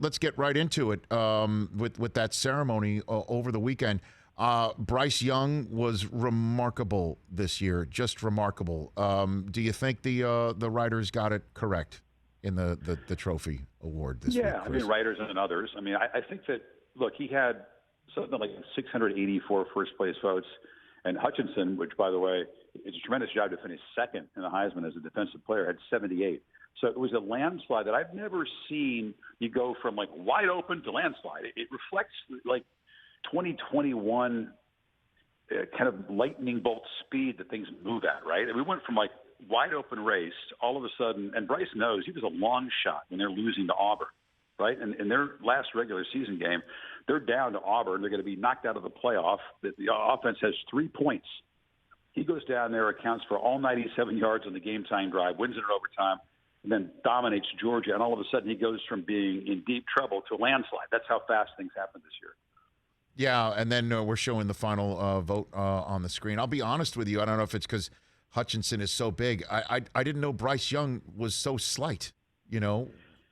let's get right into it with that ceremony over the weekend. Bryce Young was remarkable this year, just remarkable. Do you think the writers got it correct in the trophy award this week, Yeah, I Chris? mean, writers and others. I mean, I think that, look, he had something like 684 first-place votes, and Hutchinson, which, by the way, it's a tremendous job to finish second in the Heisman as a defensive player, had 78. So it was a landslide that I've never seen you go from, like, wide open to landslide. It reflects, like, 2021 kind of lightning bolt speed that things move at, right? And we went from, like, wide open race all of a sudden, and Bryce knows he was a long shot when they're losing to Auburn, right? And in their last regular season game, they're down to Auburn. They're going to be knocked out of the playoff. The offense has 3 points. He goes down there, accounts for all 97 yards on the game-tying drive, wins it in overtime, and then dominates Georgia. And all of a sudden, he goes from being in deep trouble to a landslide. That's how fast things happen this year. Yeah, and then we're showing the final vote on the screen. I'll be honest with you. I don't know if it's because Hutchinson is so big. I didn't know Bryce Young was so slight,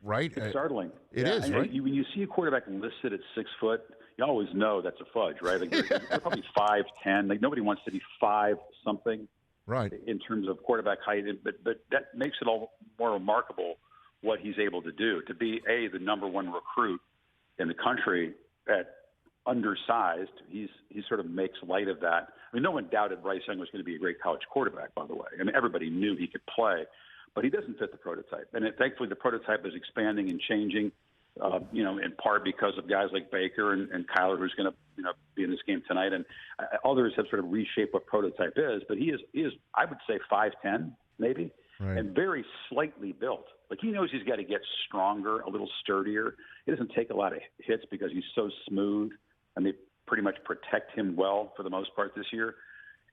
right? It's startling. It is, right? When you see a quarterback listed at 6 foot, you always know that's a fudge, right? Like they're probably 5'10". Like nobody wants to be 5-something, right? In terms of quarterback height, but that makes it all more remarkable what he's able to do. To be the number one recruit in the country at undersized, he sort of makes light of that. I mean, no one doubted Bryce Young was going to be a great college quarterback, by the way. I mean, everybody knew he could play, but he doesn't fit the prototype. And thankfully, the prototype is expanding and changing, in part because of guys like Baker and Kyler, who's going to be in this game tonight. And others have sort of reshaped what prototype is. But he is I would say, 5'10", maybe, right, and very slightly built. Like he knows he's got to get stronger, a little sturdier. He doesn't take a lot of hits because he's so smooth, and they pretty much protect him well for the most part this year.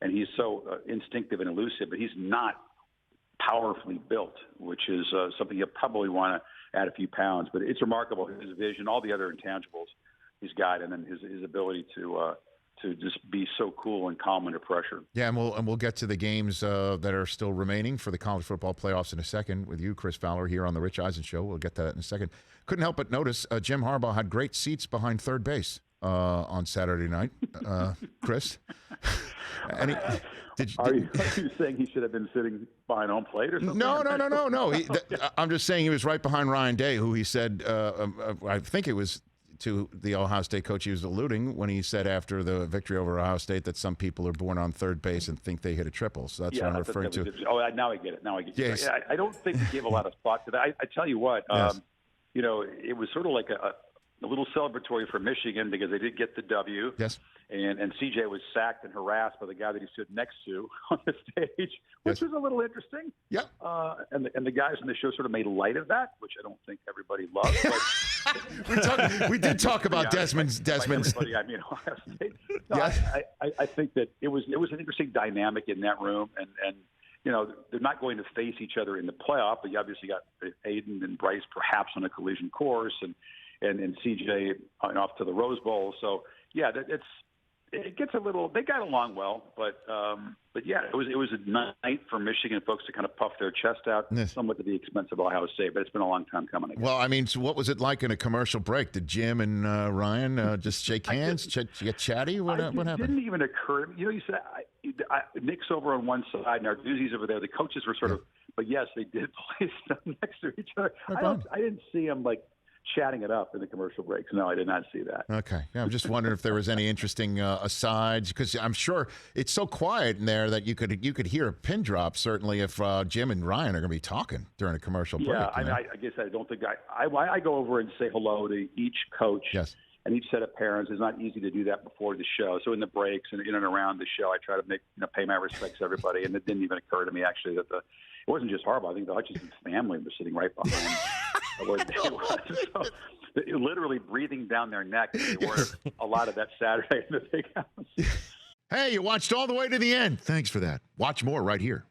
And he's so instinctive and elusive, but he's not powerfully built, which is something you probably want to add a few pounds. But it's remarkable, his vision, all the other intangibles he's got, and then his ability to just be so cool and calm under pressure. Yeah, and we'll get to the games that are still remaining for the college football playoffs in a second with you, Chris Fowler, here on the Rich Eisen Show. We'll get to that in a second. Couldn't help but notice Jim Harbaugh had great seats behind third base on Saturday night. Chris? Are you saying he should have been sitting behind home plate or something? No. I'm just saying he was right behind Ryan Day, who he said, I think it was to the Ohio State coach he was alluding when he said after the victory over Ohio State that some people are born on third base and think they hit a triple. So that's what I'm referring to. Now I get it. Yes. I don't think he gave a lot of thought to that. I tell you what, yes. It was sort of like a little celebratory for Michigan because they did get the W. Yes. And CJ was sacked and harassed by the guy that he stood next to on the stage, which was a little interesting. Yeah. And the guys on the show sort of made light of that, which I don't think everybody loved. But we did talk about Desmond's. Everybody, I mean, Ohio State. No, yes. I think that it was an interesting dynamic in that room, and they're not going to face each other in the playoff, but you obviously got Aiden and Bryce perhaps on a collision course, and CJ off to the Rose Bowl. So yeah, it gets a little. They got along well, but yeah, it was a night for Michigan folks to kind of puff their chest out, somewhat to the expense of Ohio State. But it's been a long time coming. Well, I mean, so what was it like in a commercial break? Did Jim and Ryan just shake hands, get chatty? What happened? It didn't even occur. You said Nick's over on one side and Audacy's over there. The coaches were sort of, but yes, they did place them next to each other. I didn't see them like chatting it up in the commercial breaks. No, I did not see that. Okay. Yeah, I'm just wondering if there was any interesting asides, because I'm sure it's so quiet in there that you could hear a pin drop, certainly, if Jim and Ryan are going to be talking during a commercial break. Yeah, I guess I don't think I go over and say hello to each coach. Yes. And each set of parents. It's not easy to do that before the show. So in the breaks and in and around the show, I try to pay my respects to everybody. And it didn't even occur to me actually that it wasn't just Harbaugh. I think the Hutchinson family was sitting right behind where they were. So literally breathing down their neck. They were a lot of that Saturday in the big house. Hey, you watched all the way to the end. Thanks for that. Watch more right here.